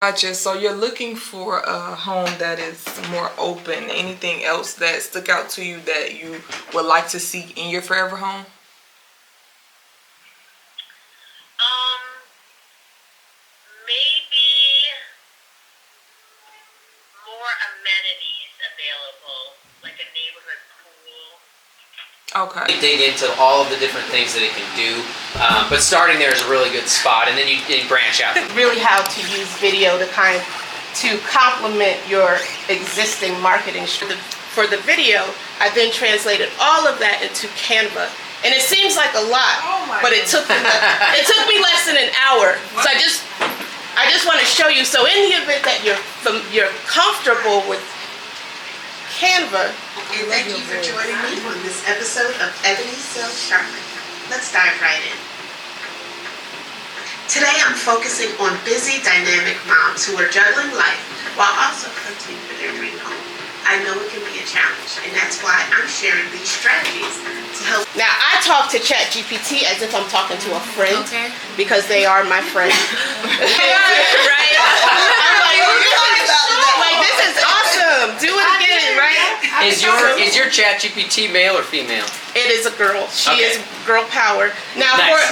Gotcha. So you're looking for a home that is more open. Anything else that stuck out to you that you would like to see in your forever home? Maybe more amenities available, like a neighborhood pool. Okay. Dig into all of the different things that it can do, but starting there is a really good spot, and then you branch out. Really how to use video to complement your existing marketing. For the video, I then translated all of that into Canva. And it seems like a lot, but it took me less than an hour. So I just want to show you. So in the event that you're comfortable with Canva. And thank you for joining me on this episode of Ebony Sells Charlotte. Let's dive right in. Today I'm focusing on busy, dynamic moms who are juggling life while also hunting for their dream home. I know it can be a challenge, and that's why I'm sharing these strategies to help. Now, I talk to GPT as if I'm talking to a friend, because they are my friend. Right? I'm like, this is awesome. Do it again, right? Is your chat GPT male or female? It is a girl. She is girl power. Now, nice.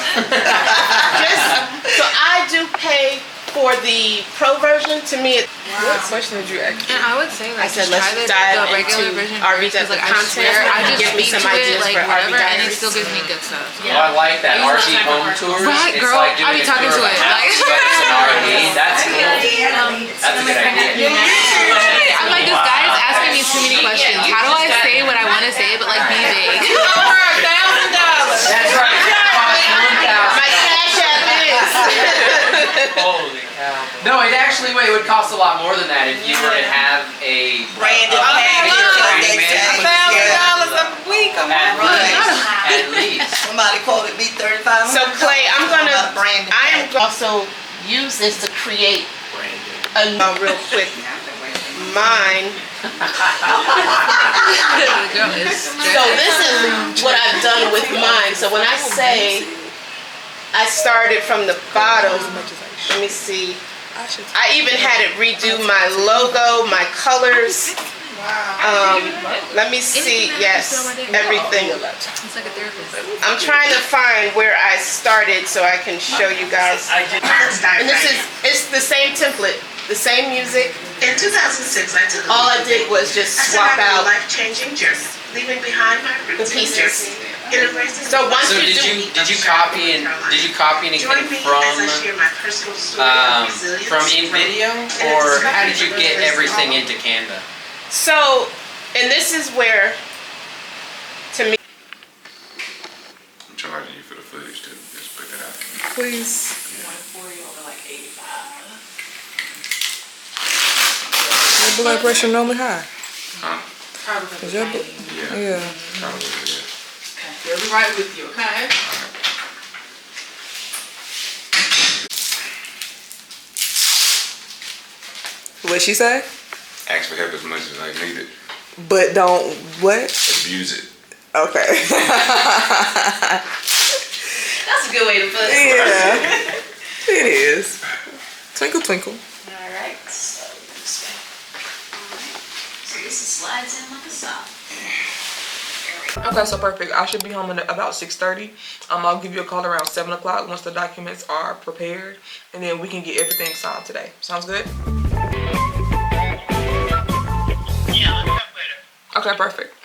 So I do pay for the pro version. To me, What question did you ask? And I would say, like, I said, just let's try dive the regular into version our first, because, like, I content. swear, I just Give me speak some to it, ideas like, for whatever, RV and it Diaries. still gives me good stuff. Oh, I like that. RC home tours. Right, It's girl? like doing I be talking to it, like. But it's an RV. That's cool. That's a good idea. I'm like, this guy is asking me too many questions. How do I say what I want to say, but, like, be vague? Over $1,000. That's right. My cash app is. Holy cow. No, it would cost a lot more than that if you were to have a branded branding manager. $1,000 a week. At least. Somebody quoted me $35. So Clay, I am also use this to create real quick. Mine. So this is what I've done with mine. So when I say I started from the bottom, let me see. I even had it redo my logo, my colors. Let me see. Yes, everything. It's like a therapist. I'm trying to find where I started so I can show you guys. And it's the same template, the same music. In 2006, I took all I did was just swap out a life-changing journey, leaving behind my the pieces. So once So did you copy anything from in video, or how did you get everything into Canva? So, and this is where, to me, I'm charging you for the footage too. Just put that out. Please. 140 over like 85. Your blood pressure normally high. Huh? Is your yeah. Probably, yeah. They'll be right with you, okay? What'd she say? Ask for help as much as I need it. But don't what? Abuse it. Okay. That's a good way to put it. Yeah. It is. Twinkle twinkle. Alright, so this way. Alright. So this slides in like a sock. Okay, so perfect. I should be home in about 6:30. I'll give you a call around 7 o'clock once the documents are prepared, and then we can get everything signed today. Sounds good? Yeah, I'll talk later. Okay, perfect.